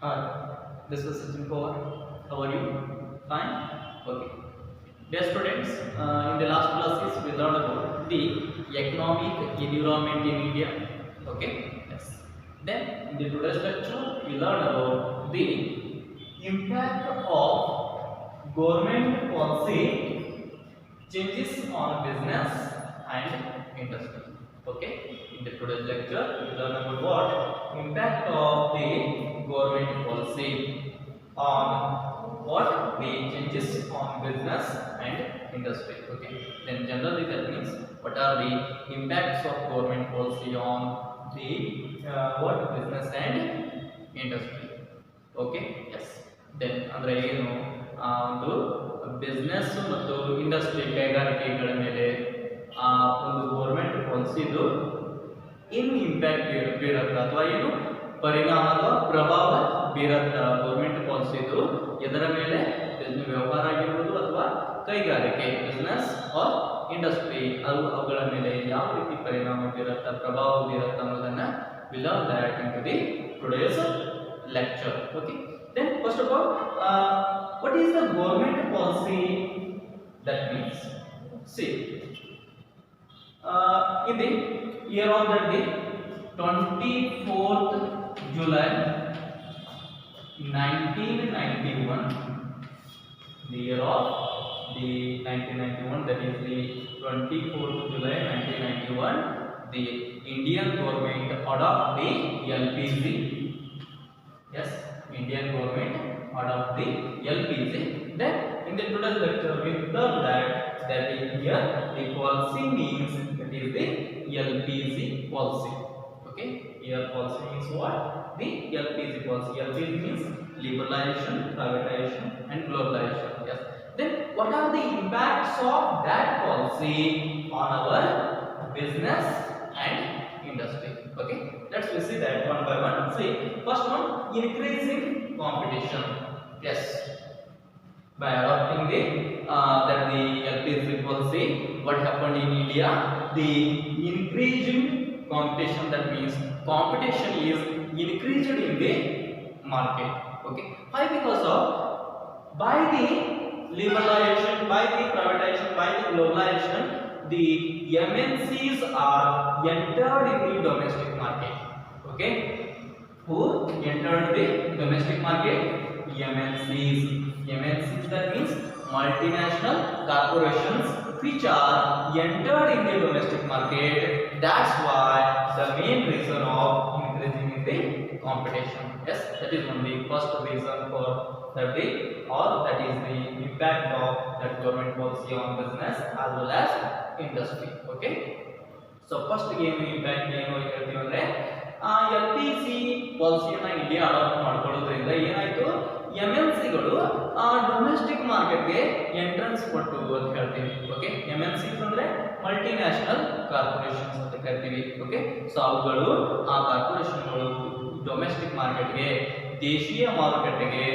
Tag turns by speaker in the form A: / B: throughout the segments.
A: Hi, this is Sachin Pawar. How are you? Fine? Okay. Dear students, in the last classes we learned about the economic environment in India. Okay? Yes. Then in the today's lecture we learn about the impact of government policy changes on business and industry. Okay, in the today's lecture we learn about what impact of the government policy on what the changes on business and industry. Okay, then generally that means what are the impacts of government policy on the what business and industry. Okay, yes. Then ಅಂದ್ರೆ ಏನು ಒಂದು business ಮತ್ತು industry ಕೈಗಾರಿಕೆಗಳ ಮೇಲೆ ಒಂದು government ಪಾಲಿಸಿದು ಏನು impact ಬೀರುತ್ತೆ ಅಥವಾ ಏನು ಪರಿಣಾಮ ಅಥವಾ ಪ್ರಭಾವ ಬೀರುತ್ತೆ ಗೌರ್ಮೆಂಟ್ ಪಾಲಿಸಿದು ಇದರ ಮೇಲೆ ವ್ಯವಹಾರ ಆಗಿರ್ಬೋದು ಅಥವಾ ಕೈಗಾರಿಕೆ ಬಿಸ್ನೆಸ್ ಆರ್ ಇಂಡಸ್ಟ್ರಿ ಅವುಗಳ ಮೇಲೆ ಯಾವ ರೀತಿ ಪರಿಣಾಮ ಬೀರುತ್ತೆ ಪ್ರಭಾವ ಬೀರುತ್ತೆ ಅನ್ನೋದನ್ನ we learn that into the today's lecture. Okay, then first of all what is the government policy? That means see in the year of that day 24th July 1991, the year of the 1991, that is the 24th July 1991, the Indian government adopt the LPG. Yes, Indian government adopt the LPG. Then in the today's lecture we learn that here the policy means that is the LPG policy. Okay, here policy means what? The LPG policy. LPG means liberalization, privatization and globalization. Yes. Then what are the impacts of that policy on our business and industry? Okay, let's see that one by one. See, first one, increasing competition. Yes, by adopting the LPG policy, what happened in India? The increasing competition, that means competition is increased in the market. Okay, why? Because of by the liberalization, by the privatization, by the globalization, the MNCs are entered in the domestic market. Okay, who entered the domestic market? MNCs. MNCs, that means multinational corporations which are entered in the domestic market. That's why the main reason of increasing in the competition. Yes, that is one the first reason for that is the impact of that government policy on business as well as industry. Okay, so first ಏನು impact ಏನು ಹೇಳ್ತೀವಿ ಅಂದ್ರೆ LPG ಪಾಲಿಸಿಯನ್ನ India adapt ಮಾಡ್ಕೊಳ್ಳೋದ್ರಿಂದ ಏನಾಯ್ತು, MNCಗಳು domestic ಮಾರ್ಕೆಟ್ಗೆ entrance ಕೊಟ್ಟು ಅಂತ ಹೇಳ್ತೀವಿ. ಓಕೆ, MNCs ಅಂದ್ರೆ ಮಲ್ಟಿನ್ಯಾಷನಲ್ ಕಾರ್ಪೊರೇಷನ್ಸ್ ಅಂತ ಕರಿತೀವಿ. ಓಕೆ, ಸೊ ಅವುಗಳು ಆ ಕಾರ್ಪೊರೇಷನ್ಗಳು ಡೊಮೆಸ್ಟಿಕ್ ಮಾರ್ಕೆಟ್ಗೆ, ದೇಶೀಯ ಮಾರುಕಟ್ಟೆಗೆ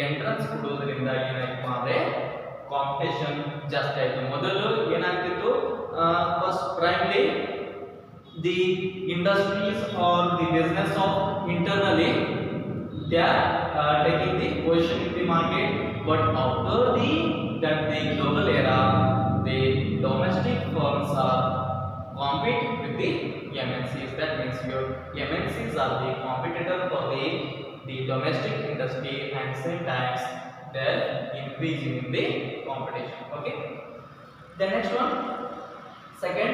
A: ಎಂಟ್ರೆನ್ಸ್ ಕೊಡುವುದರಿಂದ ಏನಾಯ್ತು ಅಂದ್ರೆ ಕಾಂಪಿಟೇಷನ್ ಜಾಸ್ತಿ ಆಯ್ತು. ಮೊದಲು ಏನಾಗ್ತಿತ್ತು, first primary the industries or the business of internally they are taking the position in the market, but after the global era the domestic firms are compete with the MNCs. That means your MNCs are the competitor for the domestic industry and same times they are increasing in the competition. Okay, the next one, second,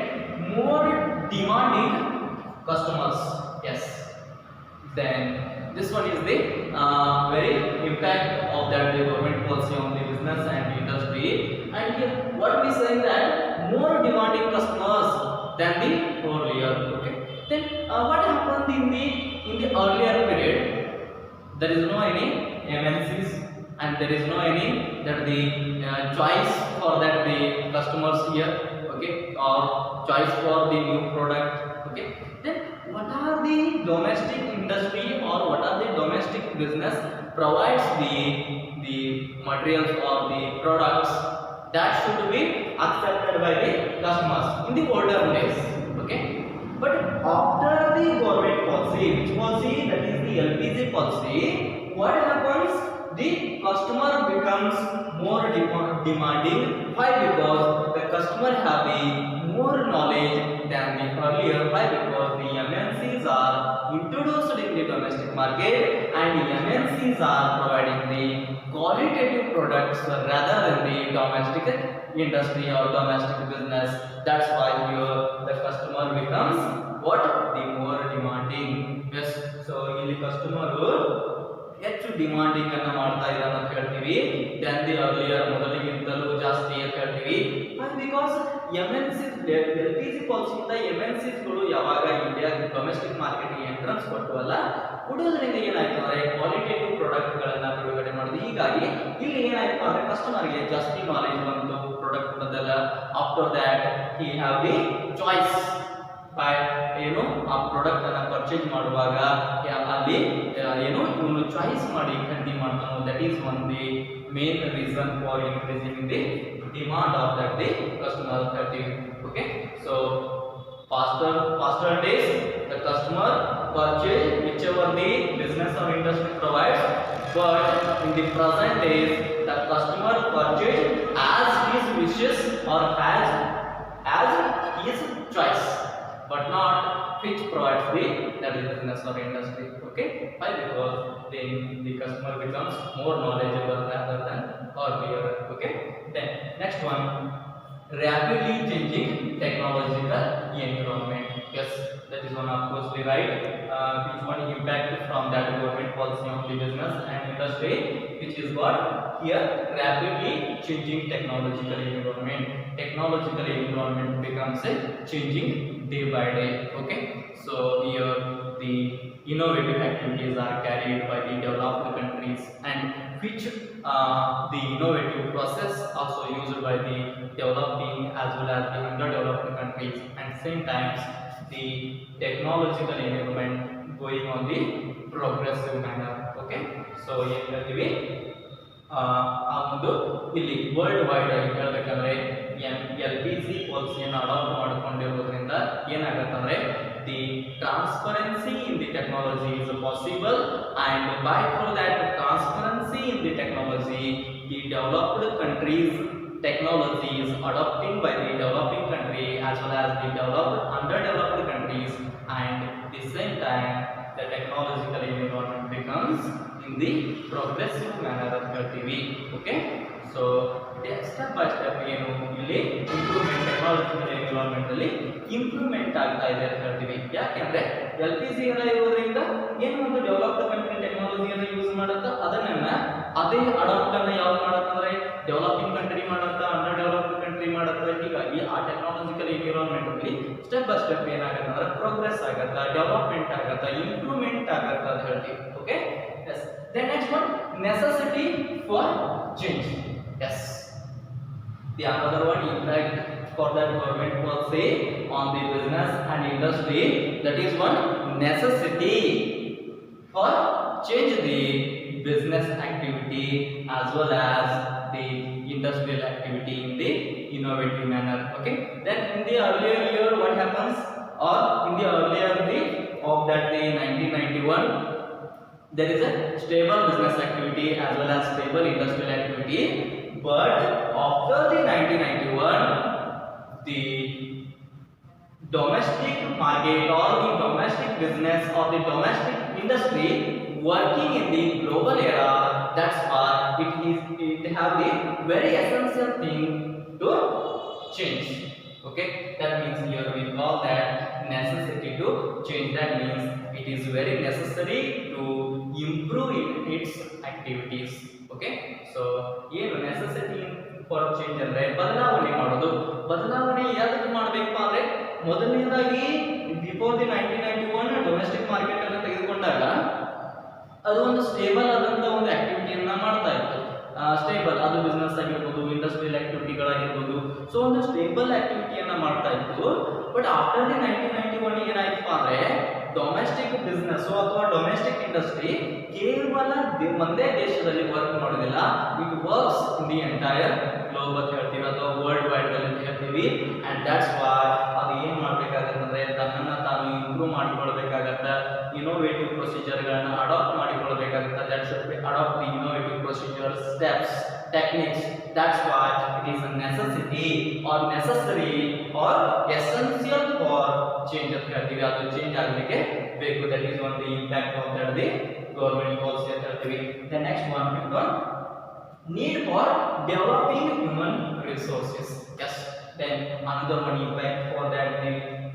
A: more demanding customers. Yes, then this one is the very impact of that the government policy on the business and industry. And here what we saying that more demanding customers than the earlier. Okay, then what happened in the earlier period? There is no any MNCs and there is no any that the choice for that the customers here. Okay, or choice for the new product. Okay, then what are the domestic industry or what are the domestic business provides the materials or the products that should be accepted by the customers in the older days. Okay, but after the government policy, which policy? That is the LPG policy. what happens? The customer becomes more demanding. Why? Because the customer having more knowledge than the earlier. Why? Because the MNCs are introduced in the domestic market and the MNCs are providing the qualitative products rather than the domestic industry or domestic business. That's why here the customer becomes what? The more demanding. Yes, so ಇಲ್ಲಿ customer ಹೆಚ್ಚು demanding ಅನ್ನು ಮಾಡ್ತಾ ಇದ್ದಾರೆ ಅಂತ ಹೇಳ್ತೀವಿ. Then the earlier ಮೊದಲಿಗಿಂತಲೂ ಜಾಸ್ತಿ ಅಂತ ಹೇಳ್ತೀವಿ. ಬಿಕಾಸ್ MNCs LPG ಪಾಲಿಸಿಯಿಂದ MNCs ಗಳು ಯಾವಾಗ ಇಂಡಿಯಾ ಡೊಮೆಸ್ಟಿಕ್ ಮಾರ್ಕೆಟ್ಗೆ ಎಂಟ್ರೆನ್ಸ್ ಕೊಟ್ಟವಲ್ಲ, ಕೊಡೋದ್ರಿಂದ ಏನಾಯ್ತು ಅಂದ್ರೆ ಕ್ವಾಲಿಟೇಟಿವ್ ಪ್ರಾಡಕ್ಟ್ ಗಳನ್ನ ಬಿಡುಗಡೆ ಮಾಡಿದ್ವಿ. ಹೀಗಾಗಿ ಇಲ್ಲಿ ಏನಾಯ್ತು ಅಂದ್ರೆ ಕಸ್ಟಮರ್ಗೆ ಜಾಸ್ತಿ ನಾಲೆಜ್ ಬಂತು ಪ್ರಾಡಕ್ಟ್ ಬದಲ. After that he have the choice by ಏನು ಆ ಪ್ರಾಡಕ್ಟ್ ಅನ್ನ ಪರ್ಚೇಸ್ ಮಾಡುವಾಗ ಅಲ್ಲಿ ಏನು ಇವನು ಚಾಯ್ಸ್ ಮಾಡಿ ಖರೀದಿ ಮಾಡ್ತಾನೋ. That is one the main reason for increasing the demand of that the customer ಹೇಳ್ತೀವಿ. Okay, so faster days the customer purchase whichever the business or industry provides, but in the present days the customer purchase as his wishes or as his choice, but not which provides the that is business or industry. Okay, why? Because then the customer becomes more knowledgeable rather than earlier. Okay, then next one, rapidly changing technological environment. Yes, that is one of course the right which one impact from that government policy on the business and industry, which is what here rapidly changing technological environment. Technological environment becomes a changing day by day. Okay, so here the innovative activities are carried by the developed countries, and which the innovative process also used by the developing as well as the underdeveloped countries, and same times the technological environment going on the progressive manner. Okay, so ಏನು ಹೇಳ್ತೀವಿ ಆ ಒಂದು ಇಲ್ಲಿ world wide ಆಗಿ ಹೇಳಬೇಕಂದ್ರೆ LPG ಪಾಲಿಸಿಯನ್ನು adapt ಮಾಡಿಕೊಂಡಿರೋದ್ರಿಂದ ಏನಾಗುತ್ತಂದ್ರೆ the transparency in the technology is possible, and by through that transparency in the technology the developed countries technology is adopting by the developing country as well as the developed underdeveloped countries, and at the same time the technological environment becomes in the progressive manner of TV. Okay, so step by step ಏನು ಇಲ್ಲಿ improvement technological environment ಅಲ್ಲಿ improvement ಆಗ್ತಾ ಇದೆ ಅಂತ ಹೇಳ್ತೀವಿ. ಯಾಕೆಂದ್ರೆ LPG ಎಲ್ಲ ಇರೋದ್ರಿಂದ ಏನು ಒಂದು ಡೆವಲಪ್ಡ್ ಕಂಟ್ರಿ ಟೆಕ್ನಾಲಜಿಯನ್ನು ಯೂಸ್ ಮಾಡುತ್ತಾ ಅದನ್ನ ಅದೇ ಅಡಾಪ್ಟ್ ಅನ್ನ ಯಾವ್ದು ಮಾಡುತ್ತಂದ್ರೆ ಡೆವಲಪಿಂಗ್ ಕಂಟ್ರಿ ಮಾಡುತ್ತಾ ಅಂಡರ್ ಡೆವಲಪ್ಡ್ ಕಂಟ್ರಿ ಮಾಡುತ್ತಾ. ಹೀಗಾಗಿ ಆ ಟೆಕ್ನಾಲಜಿಕಲ್ ಎನ್ವಿರಾನ್ಮೆಂಟ್ ಅಲ್ಲಿ ಸ್ಟೆಪ್ ಬೈ ಸ್ಟೆಪ್ ಏನಾಗುತ್ತೆ ಅಂದ್ರೆ ಪ್ರೋಗ್ರೆಸ್ ಆಗುತ್ತಾ, ಡೆವಲಪ್ಮೆಂಟ್ ಆಗುತ್ತಾ, ಇಂಪ್ರೂವ್ಮೆಂಟ್ ಆಗುತ್ತಾ ಅಂತ ಹೇಳ್ತೀವಿ. Okay, yes, then next one, necessity for change. Yes, the another one impact for that government policy on the business and industry, that is one necessity for change the business activity as well as the industrial activity in the innovative manner. Okay, then in the earlier year what happens, or in the earlier day of that the 1991 there is a stable business activity as well as stable industrial activity. But after the 1991 the domestic market or the domestic business or the domestic industry working in the global era, that's why it have the very essential thing to change. Okay, that means here we call that necessity to change. That means it is very necessary to improve its activities. Okay, so ಏನು necessity for change ಅಂದ್ರೆ ಬದಲಾವಣೆ ಮಾಡೋದು. ಬದಲಾವಣೆ ಯಾವ್ದಕ್ಕೆ ಮಾಡಬೇಕು ಅಂದ್ರೆ ಮೊದಲನೇದಾಗಿ before the 1991 domestic market ಅನ್ನು ತೆಗೆದುಕೊಂಡಾಗ ಅದು ಒಂದು ಸ್ಟೇಬಲ್ ಆದಂತ ಒಂದು ಆಕ್ಟಿವಿಟಿಯನ್ನ ಮಾಡ್ತಾ ಇತ್ತು. ಸ್ಟೇಬಲ್ ಅದು ಬಿಸ್ನೆಸ್ ಆಗಿರ್ಬೋದು, ಇಂಡಸ್ಟ್ರಿಯಲ್ ಆಕ್ಟಿವಿಟಿಗಳಾಗಿರ್ಬೋದು, ಸೊ ಒಂದು ಸ್ಟೇಬಲ್ ಆಕ್ಟಿವಿಟಿಯನ್ನ ಮಾಡ್ತಾ ಇತ್ತು. ಬಟ್ ಆಫ್ಟರ್ ದಿ 1991 ಏನಾಯ್ತಪ್ಪ ಅಂದ್ರೆ ಡೊಮೆಸ್ಟಿಕ್ ಬಿಸ್ನೆಸ್ ಅಥವಾ ಡೊಮೆಸ್ಟಿಕ್ ಇಂಡಸ್ಟ್ರಿ ಕೇವಲ ಒಂದೇ ದೇಶದಲ್ಲಿ ವರ್ಕ್ ಮಾಡೋದಿಲ್ಲ, it works in the entire globe ಅಂತ ಹೇಳ್ತೀವಿ ಅಥವಾ ವರ್ಲ್ಡ್ ವೈಡ್ ಅಂತ ಹೇಳ್ತೀವಿ. ಅಂಡ್ ದಟ್ಸ್ ವೈ ಅದು ಏನ್ ಮಾಡ್ಬೇಕಾಗುತ್ತೆ ಅಂದ್ರೆ ತನ್ನನ್ನು ತಾನು ಇಂಪ್ರೂವ್ ಮಾಡಿಕೊಳ್ಳಬೇಕಾಗತ್ತೆ, ಇನೋವೇಟಿವ್ ಪ್ರೊಸೀಜರ್ಗಳನ್ನು ಅಡಾಪ್ಟ್ ಮಾಡಿಕೊಳ್ಳಬೇಕಾಗುತ್ತೆ. That should be adapt the innovative procedure steps techniques. That's why it is a necessity or necessary or essential for change ಅಂತ ಹೇಳ್ತೀವಿ. ಅದು ಚೇಂಜ್ ಆಗಲಿಕ್ಕೆ ಬೇಕು. That is one the impact of that the government policy ಅಂತ ಹೇಳ್ತೀವಿ. The next one need for developing human resources. Yes, then another one impact for that the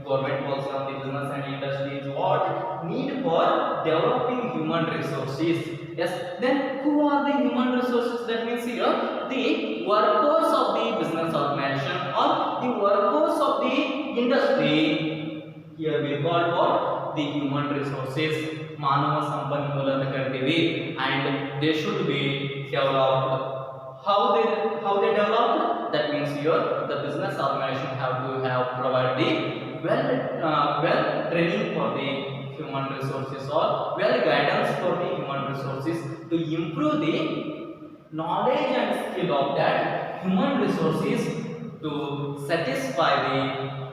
A: government policy on the business and industry is what? Need for developing human resources. Yes, then who are the human resources? That means here the workers of the business organization or the workers of the industry. Here we call what? The human resources. ಮಾನವ ಸಂಪನ್ಮೂಲ ಅಂತ ಕರಿತೀವಿ. And they should be developed. How they developed? That means here the business organization have to provide the well training for the human resources or well guidance for the human resources to improve the knowledge and skill of that human resources to satisfy the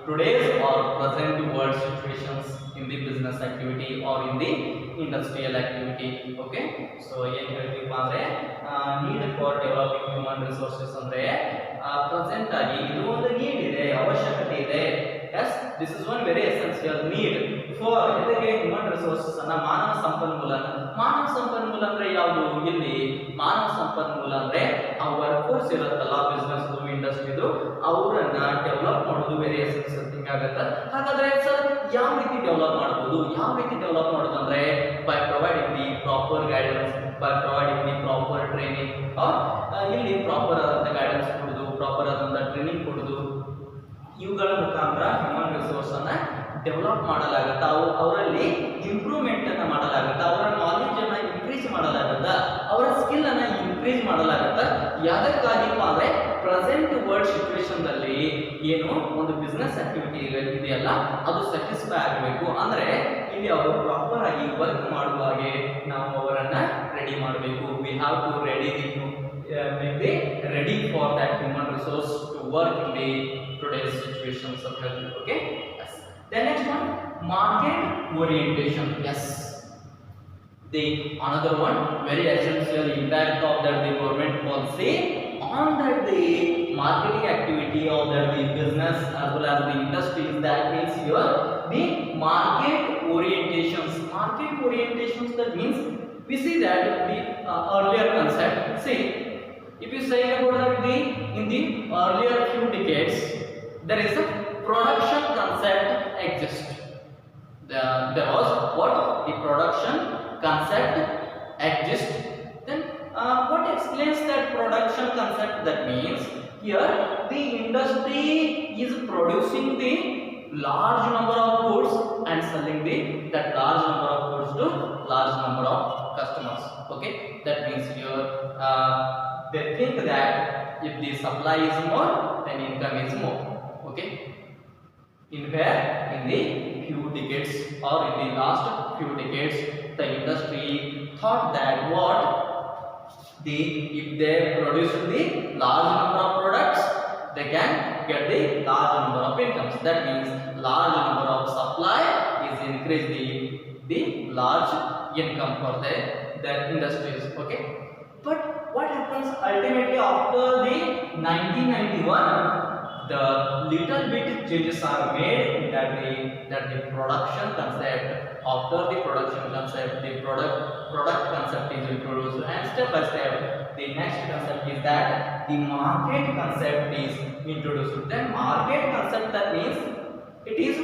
A: today's or present world situations in the business activity or in the industrial activity. Okay, so ಏನು ಹೇಳ್ತೀವಿ ಅಂದ್ರೆ need for developing human resources ಅಂದ್ರೆ present ಆಗಿ ಇದು ಒಂದು need ಇದೆ, ಅವಶ್ಯಕತೆ ಇದೆ. yes, this is one very essential need for ಇದಕ್ಕೆ human resources ಅನ್ನ ಮಾನವ ಸಂಪನ್ಮೂಲ ಅಂದ್ರೆ ಯಾವುದು? ಇಲ್ಲಿ ಮಾನವ ಸಂಪನ್ಮೂಲ ಅಂದ್ರೆ ಆ ವರ್ಕರ್ಸ್ ಇರುತ್ತಲ್ಲ ಬಿಸ್ನೆಸ್ ಇಂಡಸ್ಟ್ರಿದು ಅವರನ್ನ ಡೆವಲಪ್ ಮಾಡೋದು ವೆರಿ ಎಸೆನ್ಷಿಯಲ್ ಥಿಂಗ್ ಆಗುತ್ತೆ. ಹಾಗಾದ್ರೆ ಸರ್ ಯಾವ ರೀತಿ ಡೆವಲಪ್ ಮಾಡಬಹುದು ಅಂದ್ರೆ by providing the proper guidance, by providing the proper training ಇಲ್ಲಿ ಪ್ರಾಪರ್ ಆದಂತ ಗೈಡೆನ್ಸ್ ಕೊಡೋದು, ಪ್ರಾಪರ್ ಆದಂತ ಟ್ರೈನಿಂಗ್ ಕೊಡೋದು, ಇವುಗಳ ಮುಖಾಂತರ ಹ್ಯೂಮನ್ ರಿಸೋರ್ಸ್ ಅನ್ನ ಡೆವಲಪ್ ಮಾಡಲಾಗುತ್ತೆ. ಅವರಲ್ಲಿ ಇಂಪ್ರೂವ್ಮೆಂಟ್ ಅನ್ನ ಮಾಡಲಾಗುತ್ತೆ, ಅವರ ನಾಲೆಜ್ ಅನ್ನ ಇನ್ಕ್ರೀಸ್ ಮಾಡಲಾಗುತ್ತೆ, ಅವರ ಸ್ಕಿಲ್ ಅನ್ನ ಇನ್ಕ್ರೀಸ್ ಮಾಡಲಾಗುತ್ತೆ. ಯಾದಕ್ಕಾಗಿಪ್ಪ ಅಂದ್ರೆ ಪ್ರೆಸೆಂಟ್ ವರ್ಲ್ಡ್ ಸಿಚುವೇಶನ್ ದಲ್ಲಿ ಏನು ಒಂದು ಬಿಸ್ನೆಸ್ ಆಕ್ಟಿವಿಟಿ ಇದೆಯಲ್ಲ ಅದು ಸ್ಯಾಟಿಸ್ಫೈ ಆಗಬೇಕು ಅಂದ್ರೆ ಇಲ್ಲಿ ಅವರು ಪ್ರಾಪರ್ ಆಗಿ ವರ್ಕ್ ಮಾಡುವ ಹಾಗೆ ನಾವು ಅವರನ್ನ ರೆಡಿ ಮಾಡಬೇಕು. We have to ready for that human resource to work in the today's situations of health. Okay, yes. Then next one, market orientation. Yes, the another one very essential impact of that the government policy on that the marketing activity of that the business as well as the industries. That means here the market orientations. That means we see that the earlier concept. See, if you say about that in the earlier few decades there is a production concept exist. There was what? The production concept exist. Then what explains that production concept? That means here the industry is producing the large number of goods and selling that large number of goods to large number of customers. Okay, that means here they think that if the supply is more then income is more. Okay, in the few decades or in the last few decades the industry thought that if they produce the large number of products they can get the large number of incomes. That means large number of supply is increase the large income for the industries. Okay, but what happens ultimately after the 1991? The little bit changes are made that the production concept. After the production concept, the product concept is introduced, and step by step the next concept is that the market concept is introduced. Then market concept, that means it is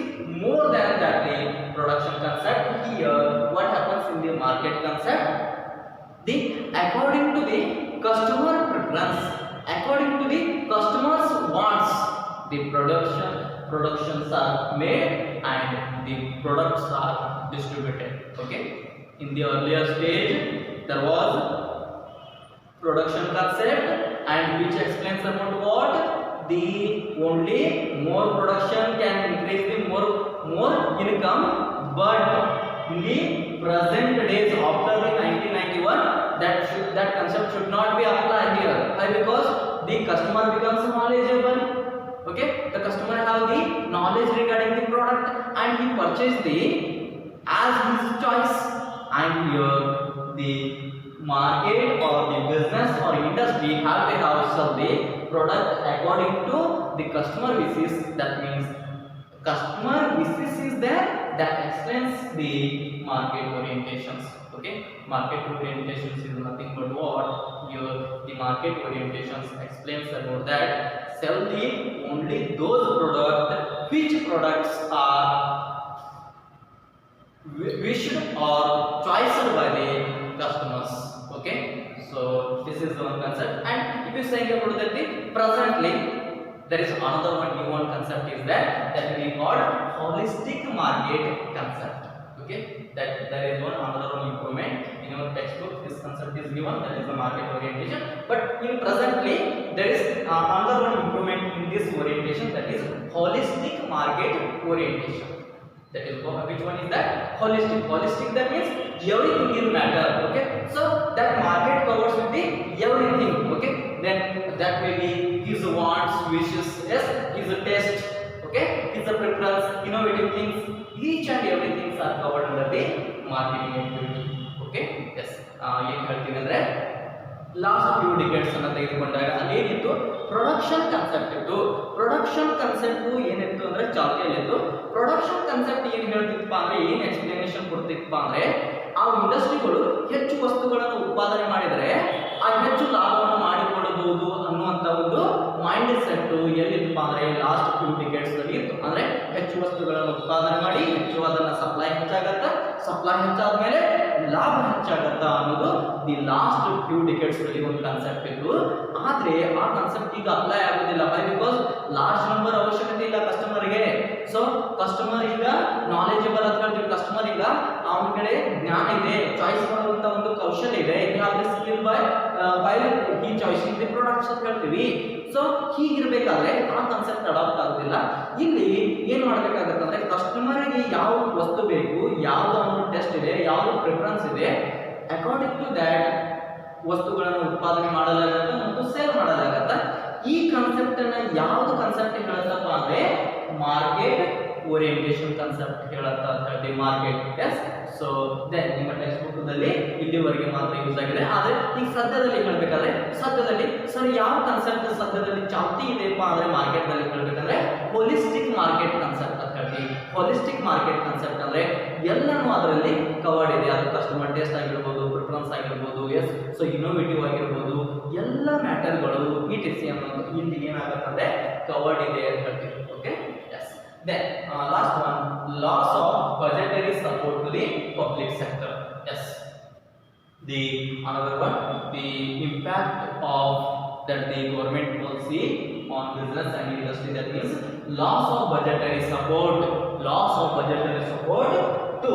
A: more than that the production concept. Here what happens in the market concept? According to the customer preference, according to the customer's wants, the productions are made and the products are distributed. Okay, in the earlier stage there was production concept and which explains about what? The only more production can increase the more income, but in the present days after the 1991 that concept should not be applied here. Why? Because the customer becomes knowledgeable. Okay, the customer have the knowledge regarding the product and and he purchased the as his choice. And here the market or the business or industry have to have sell the product according to the customer wishes. That means customer wishes is there, that explains the market orientations. Okay, market orientations is nothing but what your the market orientations explains about that sell the only those products which products are wished or choiced by the customers. Okay, so this is one concept. And if you say about that the presently there is another one new one concept is that we call holistic market concept. Okay, that there is one another one improvement in your textbook. This concept is given, that is the market orientation. But in presently there is another one improvement in this orientation, that is holistic market orientation. That is which one is that? Holistic. Holistic, that means everything will matter. Okay, so that market covers with the everything. Okay, then that may be his wants, wishes, yes, his taste. Okay, his preference, innovative things, each and everything are covered under the marketing activity. Okay, yes. ಏನು ಹೇಳ್ತೀನಿ ಅಂದ್ರೆ last few ಡಿಕೆಟ್ಸ್ ಅನ್ನು ತೆಗೆದುಕೊಂಡಾಗ ಅಲ್ಲೇನಿತ್ತು, production concept ಇತ್ತು. Production concept ಏನಿತ್ತು ಅಂದ್ರೆ ಚಾಲ್ತಿಯಲ್ಲಿತ್ತು. Production concept ಏನು ಹೇಳ್ತಿತ್ತಪ್ಪ ಅಂದ್ರೆ, ಏನು ಎಕ್ಸ್ಪ್ಲನೇಷನ್ ಕೊಡ್ತಿತ್ತಪ್ಪ ಅಂದ್ರೆ, ಆ ಇಂಡಸ್ಟ್ರಿಗಳು ಹೆಚ್ಚು ವಸ್ತುಗಳನ್ನು ಉತ್ಪಾದನೆ ಮಾಡಿದರೆ ಆ ಹೆಚ್ಚು ಲಾಭವನ್ನು ಮಾಡಿಕೊಳ್ಳಬಹುದು ಅನ್ನುವಂತ ಒಂದು ಮೈಂಡ್ ಸೆಟ್ ಎಲ್ಲಿತ್ತಪ್ಪ ಅಂದ್ರೆ ಲಾಸ್ಟ್ ಫ್ಯೂ ಡಿಕೆಟ್ಸ್ ಅಲ್ಲಿ ಇತ್ತು. ಅಂದ್ರೆ ಹೆಚ್ಚು ವಸ್ತುಗಳನ್ನು ಉತ್ಪಾದನೆ ಮಾಡಿ ಹೆಚ್ಚು ಅದನ್ನ ಸಪ್ಲೈ ಹೆಚ್ಚಾಗತ್ತ, ಸಪ್ಲೈ ಹೆಚ್ಚಾದ್ಮೇಲೆ ಲಾಭ ಹೆಚ್ಚಾಗತ್ತ ಅನ್ನೋದು ದಿ ಲಾಸ್ಟ್ ಫ್ಯೂ ಡಿಕೆಟ್ಸ್ ಅಲ್ಲಿ ಒಂದು ಕಾನ್ಸೆಪ್ಟ್ ಇತ್ತು. ಆದ್ರೆ ಆ ಕಾನ್ಸೆಪ್ಟ್ ಈಗ ಅಪ್ಲೈ ಆಗೋದಿಲ್ಲ. ವೈ? ಬಿಕಾಸ್ ಲಾರ್ಜ್ ನಂಬರ್ ಅವಶ್ಯಕತೆ ಇಲ್ಲ ಕಸ್ಟಮರ್ಗೆ. ಸೊ ಕಸ್ಟಮರ್ ಈಗ ನಾಲೆಜಬಲ್ ಅಂತ ಹೇಳ್ತೀವಿ. ಕಸ್ಟಮರ್ ಈಗ ಅವನ ಕಡೆ ಜ್ಞಾನ ಇದೆ, ಚಾಯ್ಸ್ ಮಾಡುವಂತ ಒಂದು ಕೌಶಲ್ಯ ಇದೆ. ಸ್ಕಿಲ್ ಬೈ ಈ ಚಾಯ್ಸಿಂಗ್ ದಿ ಪ್ರಾಡಕ್ಟ್ಸ್ ಅಂತ ಹೇಳ್ತೀವಿ. ಸೊ ಹೀಗಿರ್ಬೇಕಾದ್ರೆ ಆ ಕಾನ್ಸೆಪ್ಟ್ ಅಡಾಪ್ಟ್ ಆಗೋದಿಲ್ಲ. ಇಲ್ಲಿ ಏನ್ ಮಾಡ್ಬೇಕಾಗತ್ತೆ ಅಂದ್ರೆ, ಕಸ್ಟಮರ್ಗೆ ಯಾವ ವಸ್ತು ಬೇಕು, ಯಾವ್ದು ಅವನ ಟೆಸ್ಟ್ ಇದೆ, ಯಾವ್ದು ಪ್ರಿಫರೆನ್ಸ್ ಇದೆ, ಅಕಾರ್ಡಿಂಗ್ ಟು ದ್ಯಾಟ್ ವಸ್ತುಗಳನ್ನು ಉತ್ಪಾದನೆ ಮಾಡಲಾಗತ್ತೆ ಮತ್ತು ಸೇಲ್ ಮಾಡಲಾಗತ್ತೆ. ಈ ಕಾನ್ಸೆಪ್ಟ್ ಅನ್ನ ಯಾವ್ದು ಕಾನ್ಸೆಪ್ಟ್ ಹೇಳತ್ತಪ್ಪ ಅಂದ್ರೆ ಮಾರ್ಕೆಟ್ ಓರಿಯೆಂಟೇಷನ್ ಕಾನ್ಸೆಪ್ಟ್ ಹೇಳತ್ತ ಅಂತ ಹೇಳ್ತೀವಿ. ಮಾರ್ಕೆಟ್. ಎಸ್. ಸೊ ದೆನ್ ನಿಮ್ಮ ಟೆಕ್ಸ್ಟ್ ಬುಕ್ ದಲ್ಲಿ ಇಲ್ಲಿವರೆಗೆ ಮಾತ್ರ ಯೂಸ್ ಆಗಿದೆ. ಆದ್ರೆ ಈಗ ಸದ್ಯದಲ್ಲಿ ಹೇಳ್ಬೇಕಾದ್ರೆ, ಸದ್ಯದಲ್ಲಿ ಸರ್ ಯಾವ ಕಾನ್ಸೆಪ್ಟ್ ಸದ್ಯದಲ್ಲಿ ಚಾಲ್ತಿ ಇದೆಯಪ್ಪ ಅಂದ್ರೆ ಮಾರ್ಕೆಟ್ ನಲ್ಲಿ ಹೇಳ್ಬೇಕಂದ್ರೆ ಹೋಲಿಸ್ಟಿಕ್ ಮಾರ್ಕೆಟ್ ಕಾನ್ಸೆಪ್ಟ್ ಅಂತ ಹೇಳ್ತೀವಿ. ಹೋಲಿಸ್ಟಿಕ್ ಮಾರ್ಕೆಟ್ ಕಾನ್ಸೆಪ್ಟ್ ಅಂದ್ರೆ ಎಲ್ಲನೂ ಅದರಲ್ಲಿ ಕವರ್ಡ್ ಇದೆ. ಅದು ಕಸ್ಟಮರ್ ಟೇಸ್ಟ್ ಆಗಿರ್ಬೋದು, ಪ್ರಿಫರೆನ್ಸ್ ಆಗಿರ್ಬೋದು, ಎಸ್, ಸೊ ಇನ್ನೋವೇಟಿವ್ ಆಗಿರ್ಬೋದು, ಎಲ್ಲ ಮ್ಯಾಟರ್ಗಳು ಇಟಿಸಿ ಅನ್ನೋದು ಇಲ್ಲಿ ಏನಾಗುತ್ತೆ ಕವರ್ಡ್ ಇದೆ ಅಂತ ಹೇಳ್ತೀವಿ. Okay, yes. Then last one, loss of budgetary support to the public sector. Yes, the another one, the impact of that the government policy on business and industry, that means loss of budgetary support to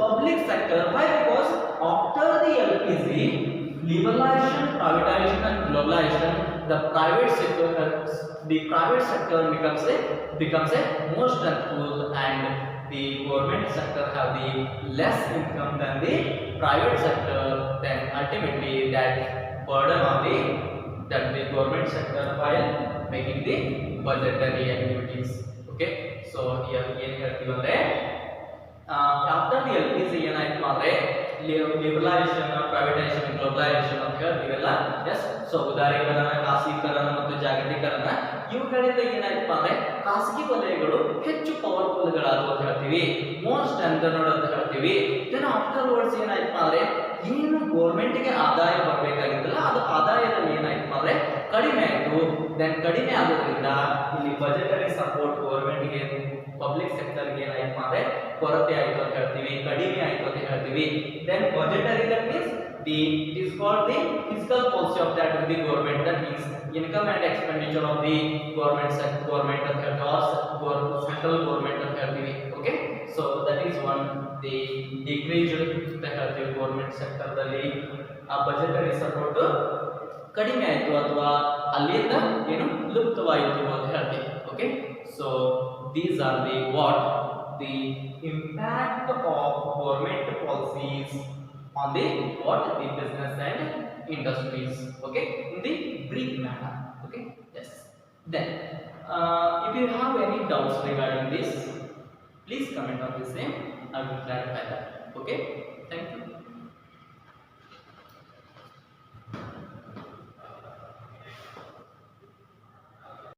A: public sector. Why? Because after the LPG liberalization, privatization and globalization, the private sector becomes a more strengthful, and the government sector have the less income than the private sector. Then ultimately that burden on the government sector while making the budgetary activities. Okay, so here ಏನು ಹೇಳ್ತೀವಿ ಅಂದ್ರೆ, after the LPG ಏನಾಯ್ತು ಅಂದ್ರೆ liberalisation, privatisation, globalisation ಅಂತ ಹೇಳ್ತೀವಲ್ಲ. S. So ಉದಾರೀಕರಣ, ಖಾಸಗೀಕರಣ ಮತ್ತು ಜಾಗತೀಕರಣ, ಇವುಗಳಿಂದ ಏನಾಯ್ತಪ್ಪ ಅಂದ್ರೆ ಖಾಸಗಿ ವಲಯಗಳು ಹೆಚ್ಚು ಪವರ್ಫುಲ್ಗಳಾದವು ಅಂತ ಹೇಳ್ತೀವಿ, ಮೋರ್ ಸ್ಟ್ರೆಂಥನ್ಡ್ ಅಂತ ಹೇಳ್ತೀವಿ. ದೆನ್ ಆಫ್ಟರ್ ವರ್ಡ್ಸ್ ಏನಾಯ್ತಪ್ಪ ಅಂದ್ರೆ ಏನು ಗೌರ್ಮೆಂಟ್ಗೆ ಆದಾಯ ಬರಬೇಕಾಗಿತ್ತಲ್ಲ, ಅದು ಆದಾಯದಲ್ಲಿ ಏನಾಯ್ತಪ್ಪ ಅಂದ್ರೆ ಕಡಿಮೆ ಆಯಿತು. ದೆನ್ ಕಡಿಮೆ ಆಗೋದ್ರಿಂದ ಇಲ್ಲಿ ಬಜೆಟರಿ ಸಪೋರ್ಟ್ ಗೌರ್ಮೆಂಟ್ಗೆ, ಪಬ್ಲಿಕ್ ಸೆಕ್ಟರ್ಗೆ ಏನಾಯ್ತಪ್ಪ ಅಂದ್ರೆ ಕೊರತೆ ಆಯಿತು ಅಂತ ಹೇಳ್ತೀವಿ, ಕಡಿಮೆ ಆಯಿತು ಅಂತ ಹೇಳ್ತೀವಿ. Then budgetary, that means it is called the fiscal policy of that of the government. That means income and expenditure of the government ಅಂತ ಹೇಳ್ತೀವಿ, or central government ಅಂತ ಹೇಳ್ತೀವಿ. Okay, so that is one, the decreased ಅಂತ ಹೇಳ್ತೀವಿ government sector ದಲ್ಲಿ. ಆ budgetary support ಕಡಿಮೆ ಆಯಿತು ಅಥವಾ ಅಲ್ಲಿಂದ ಏನು ಲುಪ್ತವಾಯಿತು ಅಂತ ಹೇಳ್ತೀವಿ. Okay, so these are the impact of government policies on the business and industries. Okay, in the brief manner. Okay, yes. Then if you have any doubts regarding this, Please comment on the same. I will clarify that. Okay.